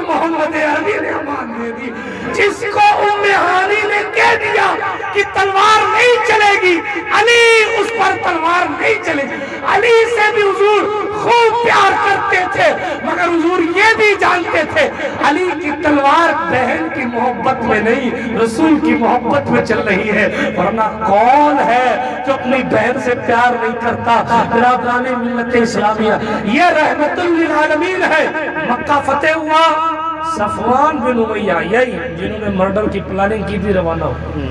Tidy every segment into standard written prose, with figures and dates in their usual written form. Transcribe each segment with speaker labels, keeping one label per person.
Speaker 1: محمد عربی نے امان دے دی، جس کو ام ہانی نے کہہ دیا کہ تلوار نہیں چلے گی، علی اس پر تلوار نہیں چلے گی۔ علی سے بھی حضور خوب پیار کرتے تھے، مگر حضور یہ بھی جانتے تھے علی کی تلوار بہن کی محبت میں نہیں، رسول کی محبت میں چل رہی ہے، ورنہ کون ہے جو اپنی بہن سے پیار نہیں کرتا؟ برادران ملت اسلامیہ، یہ رحمت للعالمین ہے۔ مکہ فتح ہوا، صفوان بن امیہ یہی جنہوں نے مرڈر کی پلاننگ کی تھی روانہ ہو،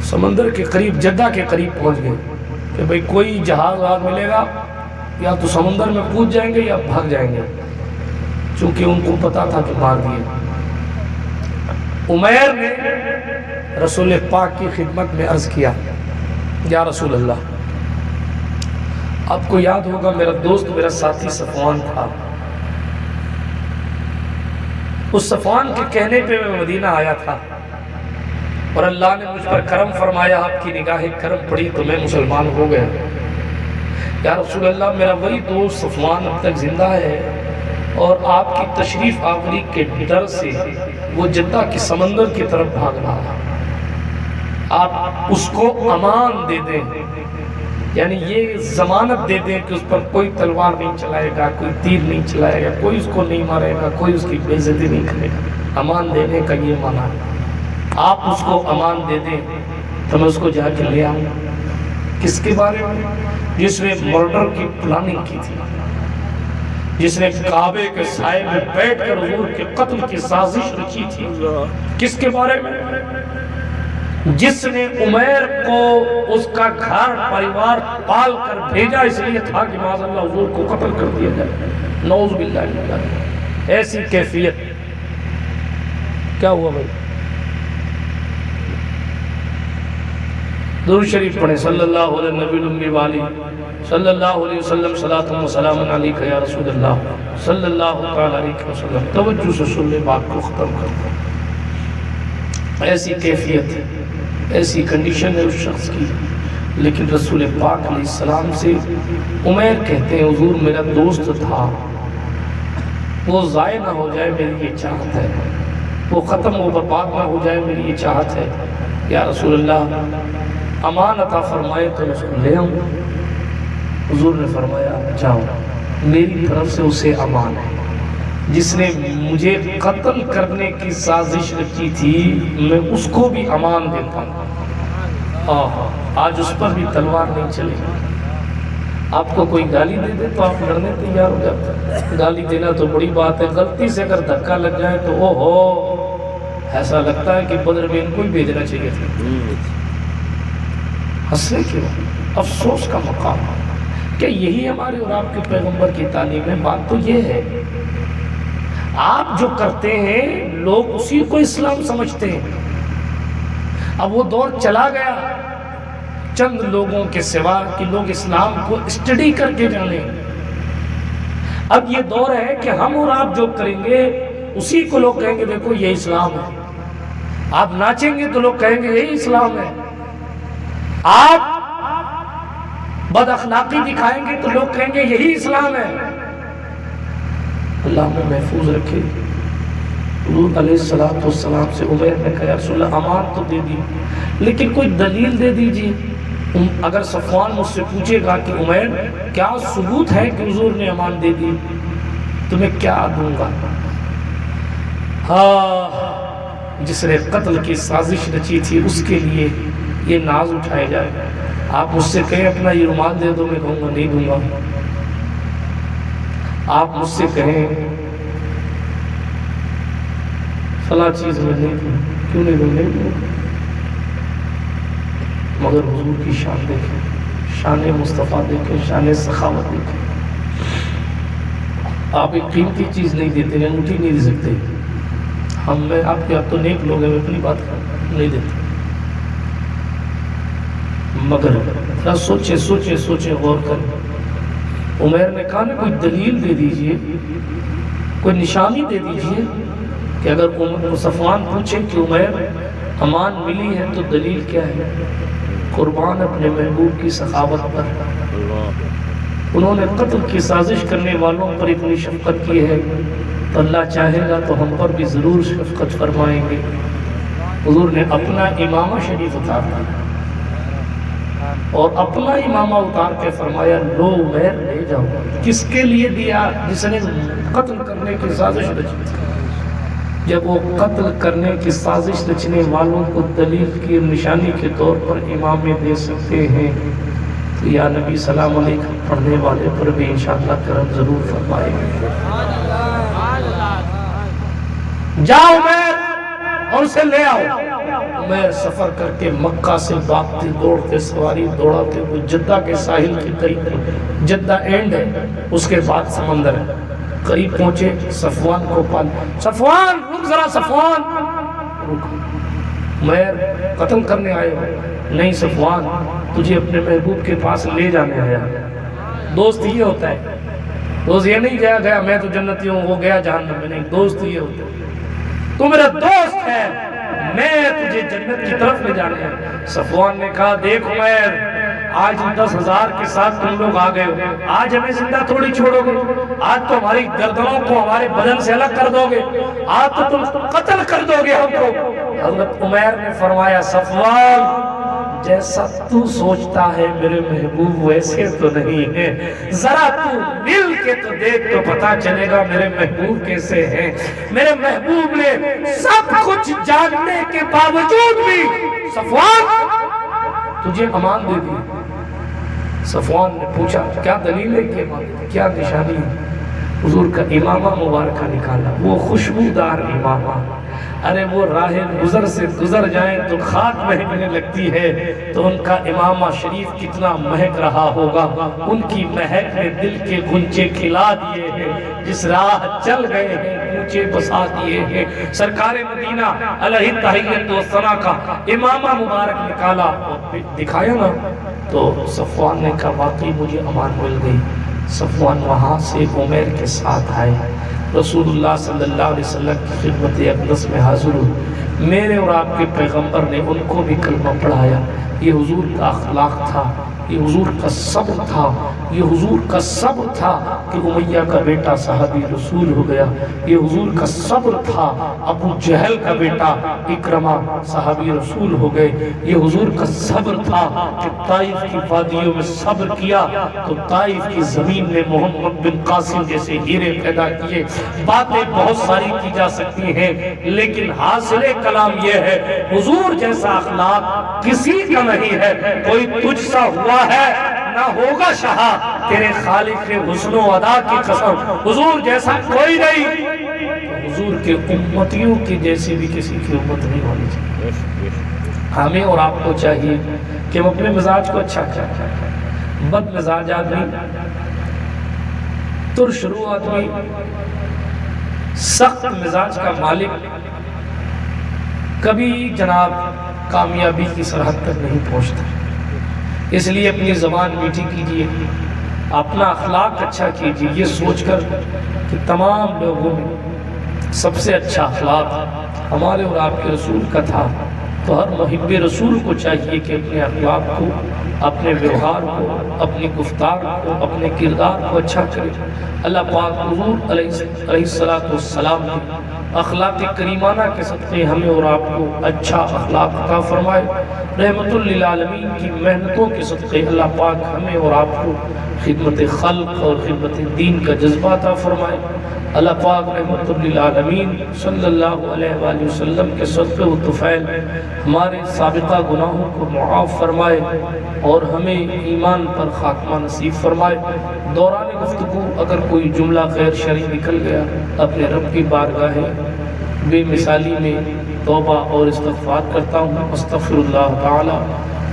Speaker 1: سمندر کے قریب، جدہ کے قریب پہنچ گئے کہ بھئی کوئی جہاز آگ ملے گا یا تو سمندر میں کود جائیں گے یا بھاگ جائیں گے، چونکہ ان کو پتا تھا کہ مار دیے۔ عمیر نے رسول پاک کی خدمت میں عرض کیا، یا رسول اللہ، آپ کو یاد ہوگا میرا دوست، میرا ساتھی صفوان تھا، اس صفوان کے کہنے پہ میں مدینہ آیا تھا اور اللہ نے مجھ پر کرم فرمایا، آپ کی نگاہ کرم پڑی تو میں مسلمان ہو گیا۔ یا رسول اللہ، میرا وہی دوست صفوان اب تک زندہ ہے اور آپ کی تشریف آوری کے ڈر سے وہ جدہ کی سمندر کی طرف بھاگ رہا ہے، آپ اس کو امان دے دیں، یعنی یہ ضمانت دے دیں کہ اس پر کوئی تلوار نہیں چلائے گا، کوئی تیر نہیں چلائے گا، کوئی اس کو نہیں مارے گا، کوئی اس کی بے عزتی نہیں کرے گا۔ امان دینے کا یہ معنی ہے، آپ اس کو امان دے دیں تو میں اس کو جا کے لے آؤں۔ کس کے بارے میں؟ جس نے مرڈر کی پلاننگ کی تھی، جس نے کعبے کے سائے میں بیٹھ کر حضور کے قتل کی سازش رچی تھی۔ کس کے بارے میں؟ جس نے عمیر کو اس کا گھر پریوار پال کر بھیجا اس لیے تھا کہ معاذ اللہ حضور کو قتل کر دیا جائے، نعوذ باللہ من ذالک۔ ایسی کیفیت کیا ہوا بھائی؟ درود شریف پڑھیں، صلی اللہ علیہ نبی الامی والی صلی اللہ علیہ وسلم، صلاۃ و سلام علیکہ یا رسول اللہ صلی اللہ تعالی علیہ وسلم۔ توجہ سے سن لے، بات کو ختم کر دو۔ ایسی کیفیت ہے، ایسی کنڈیشن ہے اس شخص کی، لیکن رسول پاک علیہ السلام سے عمیر کہتے ہیں حضور میرا دوست تھا، وہ ضائع نہ ہو جائے میری یہ چاہت ہے، وہ ختم و برباد نہ ہو جائے میری یہ چاہت ہے، یا رسول اللہ امان عطا فرمائے تو اس کو لے آؤں۔ حضور نے فرمایا جاؤ، میری طرف سے اسے امان ہے، جس نے مجھے قتل کرنے کی سازش رچی تھی میں اس کو بھی امان دیتا ہوں۔ آج اس پر بھی تلوار نہیں چلے گی۔ آپ کو کوئی گالی دے دے تو آپ لڑنے تیار ہو جاتے ہیں، گالی دینا تو بڑی بات ہے، غلطی سے اگر دھکا لگ جائے تو ایسا لگتا ہے کہ بدر میں ان کو ہی بھیجنا چاہیے تھا۔ ہنسنے کیوں؟ افسوس کا مقام کہ یہی ہمارے اور آپ کے پیغمبر کی تعلیم ہے۔ بات تو یہ ہے، آپ جو کرتے ہیں لوگ اسی کو اسلام سمجھتے ہیں۔ اب وہ دور چلا گیا چند لوگوں کے سوا کہ لوگ اسلام کو اسٹڈی کر کے جانیں۔ اب یہ دور ہے کہ ہم اور آپ جو کریں گے اسی کو لوگ کہیں گے دیکھو یہ اسلام ہے۔ آپ ناچیں گے تو لوگ کہیں گے یہی اسلام ہے۔ آپ بد اخلاقی دکھائیں گے تو لوگ کہیں گے یہی اسلام ہے۔ اللہ میں محفوظ رکھے۔ حضور علیہ السلام سے عمیر نے کہا یا رسول اللہ امان تو دے دی لیکن کوئی دلیل دے دیجیے۔ اگر صفوان مجھ سے پوچھے گا کہ عمیر کیا ثبوت ہے کہ حضور نے امان دے دی تو میں کیا دوں گا؟ جس نے قتل کی سازش رچی تھی اس کے لیے یہ ناز اٹھائے جائے۔ آپ مجھ سے کہیں اپنا یہ رومال دے دو، میں کہوں گا نہیں دوں گا۔ آپ مجھ سے کہیں فلاں چیز میں نہیں دوں، کیوں نہیں دوں؟ نہیں دوں۔ مگر حضور کی شان دیکھیں، شان مصطفیٰ دیکھیں، شان سخاوت دیکھیں۔ آپ ایک قیمتی چیز نہیں دیتے، انگوٹھی نہیں دے سکتے۔ میں آپ کے آپ تو نیک لوگ ہیں، میں اپنی بات نہیں دیتے، مگر سوچیں غور کریں۔ عمیر نے کہا نا کوئی دلیل دے دیجئے، کوئی نشانی دے دیجئے کہ اگر صفوان پوچھے کہ عمیر امان ملی ہے تو دلیل کیا ہے؟ قربان اپنے محبوب کی سخاوت پر، انہوں نے قتل کی سازش کرنے والوں پر اتنی شفقت کی ہے تو اللہ چاہے گا تو ہم پر بھی ضرور شفقت فرمائیں گے۔ حضور نے اپنا امامہ شریف اتار دیا اور اپنا امامہ اتار کے فرمایا لو عمیر لے جاؤ۔ کس کے لیے دیا؟ جس نے قتل کرنے کی سازش رچی تھی۔ جب وہ قتل کرنے کی سازش رچنے والوں کو دلیل کی نشانی کے طور پر امامے دے سکتے ہیں تو یا نبی سلام علیکم پڑھنے والے پر بھی انشاءاللہ کرم ضرور فرمائیں گے۔ جاؤ عمیر اور اسے لے آؤ۔ عمیر سفر کر کے مکہ سے بھاگتے دوڑتے سواری دوڑاتے ہوئے جدہ کے ساحل کے قریب، جدہ اینڈ ہے، اس کے بعد سمندر ہے، قریب پہنچے، صفوان کو پال، صفوان رک ذرا، صفوان رک، عمیر قتل کرنے آئے ہو؟ نہیں صفوان، تجھے اپنے محبوب کے پاس لے جانے آیا۔ دوست یہ ہوتا ہے، دوست یہ نہیں گیا میں تو جنتی ہوں وہ گیا جہنم میں، نہیں، دوست یہ ہوتا ہے تو میرا دوست ہے، میں تجھے جنت کی طرف لے جانے ہیں۔ صفوان نے کہا دیکھ عمیر، آج 10,000 کے ساتھ تم لوگ آ گئے ہو، آج ہمیں زندہ تھوڑی چھوڑو گے، آج تو ہماری گردنوں کو ہمارے بدن سے الگ کر دو گے، آج تو تم قتل کر دو گے ہم کو۔ حضرت عمیر نے فرمایا صفوان جیسا تو سوچتا ہے میرے محبوب ویسے تو نہیں ہے، ذرا تو مل کے تو دیکھ تو پتا چلے گا میرے محبوب کیسے ہیں۔ میرے محبوب نے سب کچھ جاننے کے باوجود بھی صفوان تجھے امان دے دی۔ صفوان نے پوچھا کیا دلیل ہے کہ کیا نشانی ہے؟ حضور کا امامہ مبارکہ نکالا، وہ خوشبودار امامہ، ارے وہ راہ گزر سے گزر جائیں تو خاک مہکنے لگتی ہے، تو ان کا امامہ شریف کتنا مہک رہا ہوگا۔ ان کی مہک نے دل کے غنچے کھلا دیے ہیں، جس راہ چل گئے ہیں اونچے بسا دیے ہیں۔ سرکار مدینہ علیہ تحیت و ثنا کا امامہ مبارک نکالا اور دکھایا نا، تو صفوان نے کہا واقعی مجھے امان مل گئی۔ صفوان وہاں سے عمیر کے ساتھ آئے، رسول اللہ صلی اللہ علیہ وسلم کی خدمت اقدس میں حاضر ہوئے، میرے اور آپ کے پیغمبر نے ان کو بھی کلمہ پڑھایا۔ یہ حضور کا اخلاق تھا، یہ حضور کا صبر تھا، یہ حضور کا صبر تھا کہ امیہ کا بیٹا صحابی رسول ہو گیا، یہ حضور کا صبر تھا ابو جہل کا بیٹا اکرمہ صحابی رسول ہو گئے، یہ حضور کا صبر تھا کہ طائف کی وادیوں میں صبر کیا تو طائف کی زمین نے محمد بن قاسم جیسے ہیرے پیدا کیے۔ باتیں بہت ساری کی جا سکتی ہیں لیکن حاصل کلام یہ ہے حضور جیسا اخلاق کسی کا نہیں ہے، کوئی تجھ سا ہوا ہے نہ ہوگا شہا، تیرے خالق کے حسن و ادا کی قسم، حضور جیسا کوئی نہیں، حضور کے امتیوں کی جیسی بھی کسی کی امت نہیں ہونی چاہیے۔ ہمیں اور آپ کو چاہیے کہ ہم اپنے مزاج کو اچھا کریں۔ بد مزاج آدمی، ترشرو آدمی، سخت مزاج کا مالک کبھی جناب کامیابی کی سرحد تک نہیں پہنچتا۔ اس لیے اپنی زبان میٹھی کیجئے، اپنا اخلاق اچھا کیجئے، یہ سوچ کر کہ تمام لوگوں میں سب سے اچھا اخلاق ہمارے اور آپ کے رسول کا تھا، تو ہر محب رسول کو چاہیے کہ اپنے اخلاق کو، اپنے ویوہار کو، اپنی گفتار کو، اپنے کردار کو اچھا کرے۔ اللہ پاک حضور علیہ السلام کی اخلاق کریمانہ کے صدقے ہمیں اور آپ کو اچھا اخلاق عطا فرمائے۔ رحمت للعالمین کی محنتوں کے صدقے اللہ پاک ہمیں اور آپ کو خدمت خلق اور خدمت دین کا جذبہ عطا فرمائے۔ اللہ پاک رحمت للعالمین صلی اللہ علیہ وآلہ وسلم کے صدقے و طفیل ہمارے سابقہ گناہوں کو معاف فرمائے اور ہمیں ایمان پر خاتمہ نصیب فرمائے۔ دوران گفتگو اگر کوئی جملہ غیر شرعی نکل گیا، اپنے رب کی بارگاہ بے مثالی میں توبہ اور استغفار کرتا ہوں۔ استغفر اللہ تعالی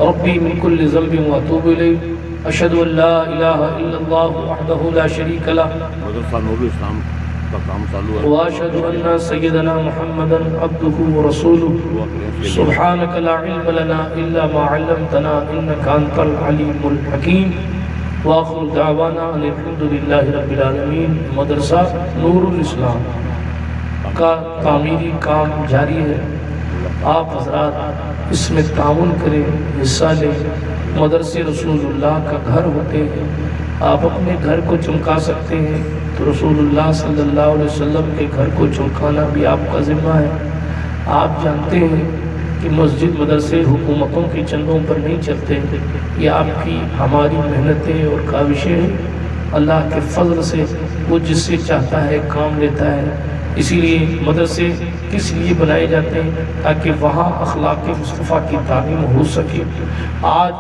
Speaker 1: ربی من کل ذنب و اتوب الیہ، اشہد ان لا الہ الا اللہ وحدہ لا شریک لہ واشهد ان سيدنا محمدا عبده ورسوله سبحانك لا علم لنا الا ما علمتنا انك انت العليم الحكيم واخر دعوانا ان الحمد لله رب العالمين۔ مدرسہ نور الاسلام کا تعمیری کام جاری ہے، آپ حضرات اس میں تعاون کریں، حصہ لیں۔ مدرسے رسول اللہ کا گھر ہوتے ہیں، آپ اپنے گھر کو چمکا سکتے ہیں، تو رسول اللہ صلی اللہ علیہ وسلم کے گھر کو چمکانا بھی آپ کا ذمہ ہے۔ آپ جانتے ہیں کہ مسجد مدرسے حکومتوں کے چندوں پر نہیں چلتے، یہ آپ کی ہماری محنتیں اور کاوشیں ہیں۔ اللہ کے فضل سے وہ جس سے چاہتا ہے کام لیتا ہے۔ اسی لیے مدرسے کس لیے بنائے جاتے ہیں؟ تاکہ وہاں اخلاق مصطفیٰ کی تعلیم ہو سکے۔ آج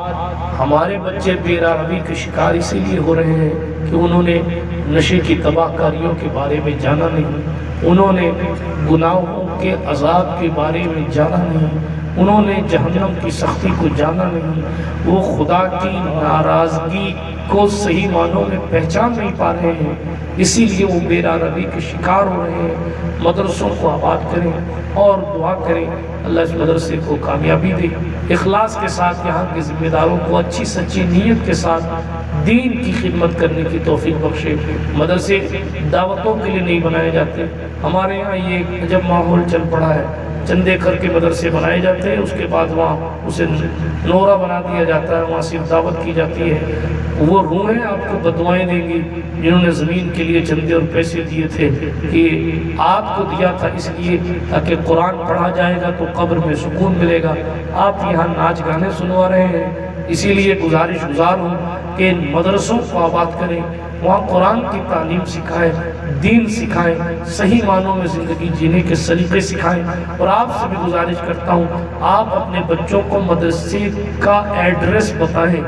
Speaker 1: ہمارے بچے بے راہی کے شکار اسی لیے ہو رہے ہیں کہ انہوں نے نشے کی تباہ کاریوں کے بارے میں جانا نہیں، انہوں نے گناہوں کے عذاب کے بارے میں جانا نہیں، انہوں نے جہنم کی سختی کو جانا نہیں، وہ خدا کی ناراضگی کو صحیح معنوں میں پہچان نہیں پا رہے ہیں، اسی لیے وہ بے راہی کے شکار ہو رہے ہیں۔ مدرسوں کو آباد کریں اور دعا کریں اللہ اس مدرسے کو کامیابی دے، اخلاص کے ساتھ یہاں کے ذمہ داروں کو اچھی سچی نیت کے ساتھ دین کی خدمت کرنے کی توفیق بخشے۔ مدرسے دعوتوں کے لیے نہیں بنائے جاتے، ہمارے یہاں یہ عجب ماحول چل پڑا ہے، چندے کر کے مدرسے بنائے جاتے ہیں، اس کے بعد وہاں اسے نورا بنا دیا جاتا ہے، وہاں صرف دعوت کی جاتی ہے۔ وہ روحیں آپ کو بدوائیں دیں گی جنہوں نے زمین کے لیے چندے اور پیسے دیے تھے کہ آپ کو دیا تھا اس لیے تاکہ قرآن پڑھا جائے گا تو قبر میں سکون ملے گا، آپ یہاں ناچ گانے سنوا رہے ہیں۔ اسی لیے گزار ہوں کہ مدرسوں کو آباد کریں، وہاں قرآن کی تعلیم سکھائیں، دین سکھائیں، صحیح معنوں میں زندگی جینے کے سلیقے سکھائیں۔ اور آپ سے بھی گزارش کرتا ہوں آپ اپنے بچوں کو مدرسے کا ایڈریس بتائیں،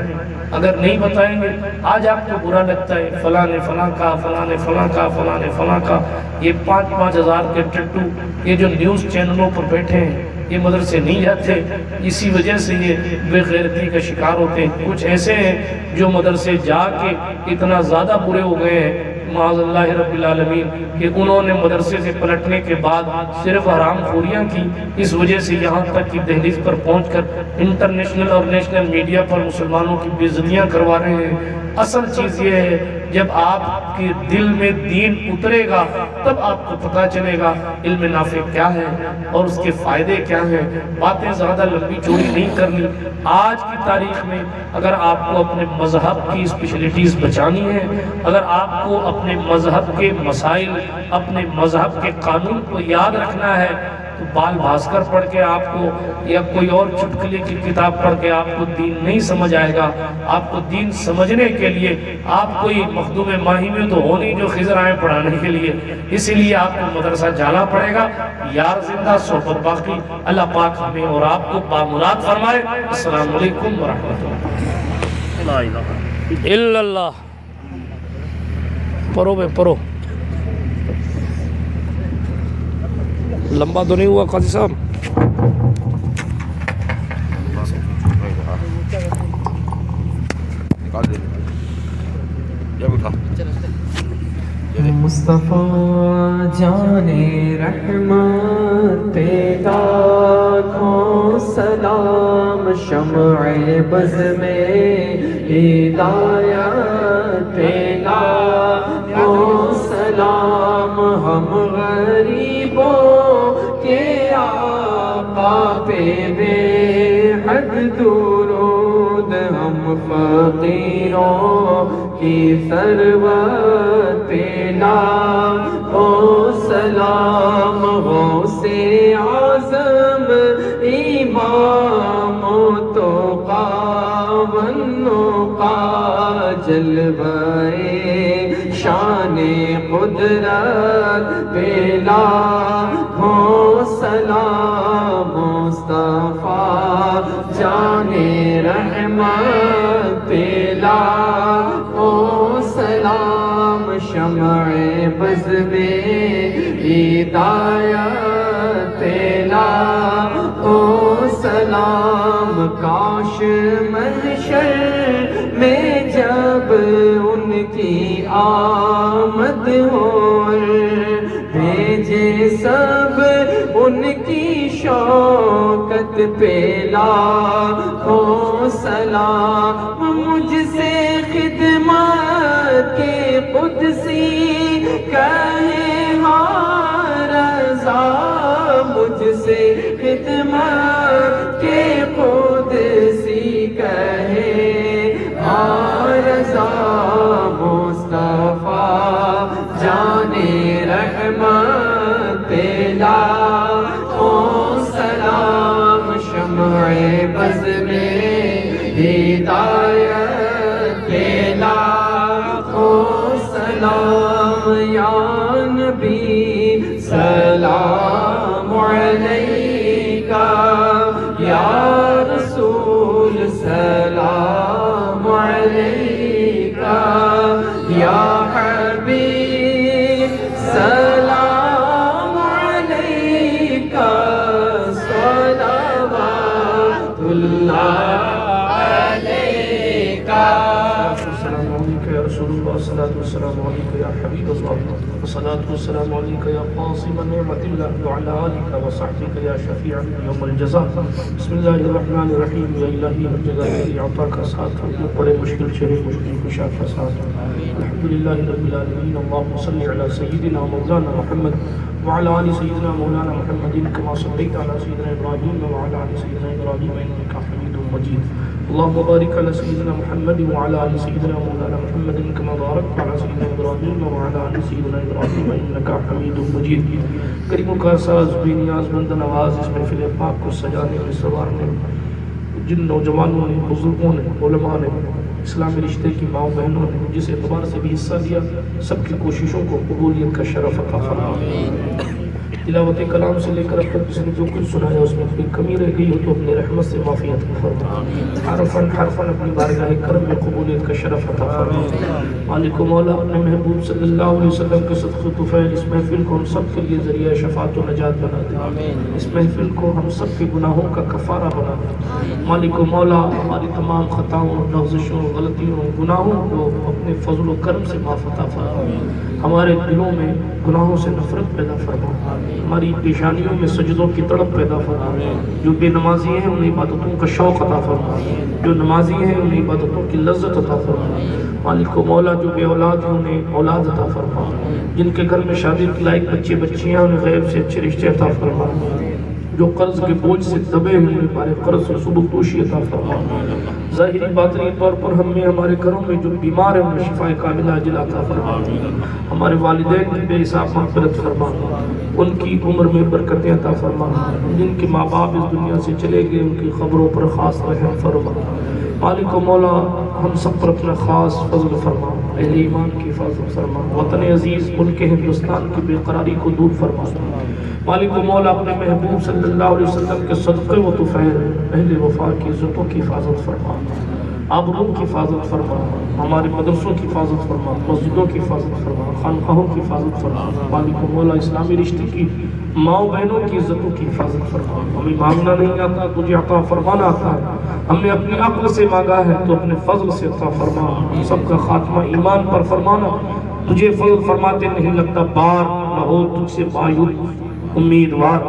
Speaker 1: اگر نہیں بتائیں گے آج آپ کو برا لگتا ہے فلاں نے فلاں کہا، فلاں نے فلاں کہا، فلاں نے فلاں کہا۔ یہ 5-5 ہزار کے ٹٹو یہ جو نیوز چینلوں پر بیٹھے ہیں یہ مدرسے نہیں جاتے، اسی وجہ سے یہ بے غیرتی کا شکار ہوتے ہیں۔ کچھ ایسے ہیں جو مدرسے جا کے اتنا زیادہ برے ہو گئے ہیں معاذ اللہ رب العالمین کہ انہوں نے مدرسے سے پلٹنے کے بعد صرف حرام خوریاں کی، اس وجہ سے یہاں تک کہ دہلیز پر پہنچ کر انٹرنیشنل اور نیشنل میڈیا پر مسلمانوں کی بے عزتیاں کروا رہے ہیں۔ اصل چیز یہ ہے جب آپ کے دل میں دین اترے گا تب آپ کو پتہ چلے گا علم نافع کیا ہے اور اس کے فائدے کیا ہیں۔ باتیں زیادہ لمبی چوڑی نہیں کرنی، آج کی تاریخ میں اگر آپ کو اپنے مذہب کی اسپیشلٹیز بچانی ہے، اگر آپ کو اپنے مذہب کے مسائل، اپنے مذہب کے قانون کو یاد رکھنا ہے تو بال بھاسکر پڑھ کے آپ کو یا کوئی اور چٹکلے کی کتاب پڑھ کے آپ کو دین نہیں سمجھ آئے گا۔ آپ کو دین سمجھنے کے لیے آپ کوئی مخدوم ماہی میں تو ہو نہیں جو خضر آئے پڑھانے کے لیے، اسی لیے آپ کو مدرسہ جانا پڑے گا۔ یار زندہ صحبت باقی، اللہ پاک ہمیں اور آپ کو بامراد فرمائے۔ السلام علیکم ورحمۃ اللہ۔ لا الہ الا اللہ۔ پڑھو بے پڑھو، لمبا تو نہیں ہوا قاضی صاحب؟
Speaker 2: مصطفیٰ جان رحمت لاکھوں سلام، شمع بز میں ہدایت لاکھوں سلام، ہم غریبوں کے آقا پہ بے حد درود، ہم فقیروں کی ثروت پہ لاکھوں سلام، غوث اعظم امام تقی والنقی، جلوہ شان قدرت پہ لاکھوں سلام، مصطفیٰ جان رحمت پہ لاکھوں سلام، شمع بز میں ہدایت پہ لاکھوں سلام، کاش محشر میں جب ان کی آمد ہو، بھیجے سب ان کی شوکت پہ لاکھوں سلام، مجھ سے خدمت کے قدسی کہے ہاں رضا، مجھ سے خدمت کے قدسی کہے ہاں رضا، مصطفیٰ رحمت لاکھوں سلام شمع بز میں ہدایت لاکھوں سلام یا نبی سلام علیکہ یا رسول سلام علیکہ یا حبیب سلام علیکہ صلوات اللہ علیکہ
Speaker 1: السلام علیکم یا رسول اللہ صلاۃ والسلام علیکم یا حبیب اللہ والصلاۃ والسلام علیکم یا قاسم نعمت اللہ وعلی آلک وصحبک یا شفیع یوم الجزاء بسم اللہ الرحمن الرحیم یا الہی ہر جگہ تیری عطا کا ساتھ جو بڑے مشکل شہر مشکل کشا کا ساتھ الحمدللہ رب العالمین اللہم صلی علی سیدنا مولانا محمد وعلى آل سيدنا مولانا محمد كما صليت على سيدنا إبراهيم وعلى آل سيدنا إبراهيم إنك حميد مجيد اللهم بارك على سيدنا محمد وعلى آل سيدنا مولانا محمد كما باركت على سيدنا إبراهيم وعلى آل سيدنا إبراهيم إنك حميد مجيد کریموں کا ساز بے نیاز بند نواز اس محفل پاک کو سجانے اور سنوارنے جن نوجوانوں نے بزرگوں نے علماء نے اسلامی رشتے کی ماں بہنوں نے جس اعتبار سے بھی حصہ لیا سب کی کوششوں کو قبولیت کا شرف عطا فرما تلاوت کلام سے لے کر اب تک جس نے جو کچھ سنایا اس میں کوئی کمی رہ گئی ہو تو اپنے رحمت سے معافی عطا فرما حرفاً حرفاً اپنی بارگاہ کرم میں قبولیت کا شرف عطا فرما مالک و مولا اپنے محبوب صلی اللہ علیہ وسلم کے صدقہ طفیل اس محفل کو ہم سب کے لیے ذریعہ شفاعت و نجات بنا دے اس محفل کو ہم سب کے گناہوں کا کفارہ بنا دے مالک و مولا ہماری تمام خطاؤں لغزشوں غلطیوں گناہوں کو اپنے فضل و کرم سے معاف عطا فرما ہمارے دلوں میں گناہوں سے نفرت پیدا فرما ہماری پیشانیوں میں سجدوں کی تڑپ پیدا فرما جو بے نمازی ہیں انہیں عبادتوں کا شوق عطا فرما جو نمازی ہیں انہیں عبادتوں کی لذت عطا فرما مالک و مولا جو بے اولاد ہیں انہیں اولاد عطا فرما جن کے گھر میں شادی کے لائق بچے بچیاں انہیں غیب سے اچھے رشتے عطا فرما جو قرض کے بوجھ سے دبے ہیں انہیں بارے قرض سے سبکدوشی عطا فرما ظاہری باطنی طور پر ہمیں ہمارے گھروں میں جو بیمار ہیں انہیں شفاء کاملہ عاجلہ عطا فرما ہمارے والدین کی بے حساب مغفرت فرما ان کی عمر میں برکتیں عطا فرما جن کے ماں باپ اس دنیا سے چلے گئے ان کی خبروں پر خاص رحم فرما مالک و مولا ہم سب پر اپنا خاص فضل فرما اہل ایمان کی حفاظت فرما وطن عزیز ملک ہندوستان کی بے قراری کو دور فرما مالک و مولا اپنے محبوب صلی اللہ علیہ وسلم کے صدقے و طفیل اہل وفا کی عزتوں کی حفاظت فرما آبروں کی حفاظت فرما ہمارے مدرسوں کی حفاظت فرما مسجدوں کی حفاظت فرما خانقاہوں کی حفاظت فرما مالک و مولا اسلامی رشتے کی ماں بہنوں کی عزتوں کی حفاظت فرما ہمیں مانگنا نہیں آتا تجھے عطا فرمانا آتا ہے ہم نے اپنی عقل سے مانگا ہے تو اپنے فضل سے عطا فرما ہم سب کا خاتمہ ایمان پر فرمانا تجھے فضل فرماتے نہیں لگتا بار نہ ہو تجھ سے مایوس امیدوار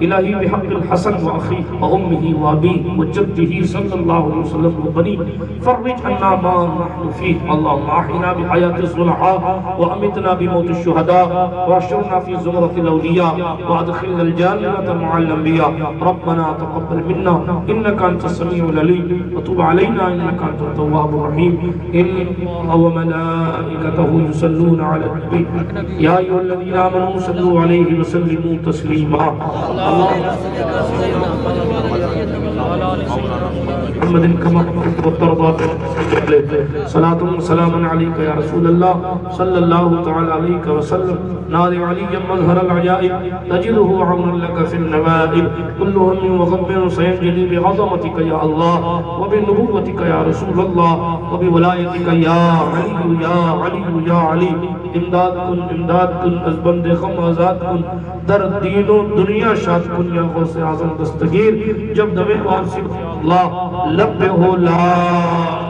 Speaker 1: الہی بحق الحسن و اخی و امہ و ابی و جدہ صلی اللہ علیہ وسلم و بنی فرج عنا ما نحن فیہ اللہم احینا بحیات الصلحاء و امتنا بموت الشہداء و اشرنا فی زمرة الاولیاء و ادخلنا الجنة مع الانبیاء ربنا تقبل منا انکا انت السمیع العلیم و تب علینا انکا انت التواب الرحیم ان و ملائکته یصلون علی النبی یا ایھا الذین آمنوا صلوا علیہ وسلموا تسلیما محمد كما كنت وترضى صلاة وسلاما عليك يا رسول الله صلى الله تعالى عليك وسلم نادي عليا مظهر العجائب تجده عونا لك في النوائب كل هم وغم سينجلي بعظمتك يا الله وبنبوتك يا رسول الله وبولايتك يا علي يا علي يا علي امداد کن از بند غم آزاد کن در دین و دنیا شاد کن یا غوث اعظم دستگیر جب دمے واسف اللہ لب ہو لا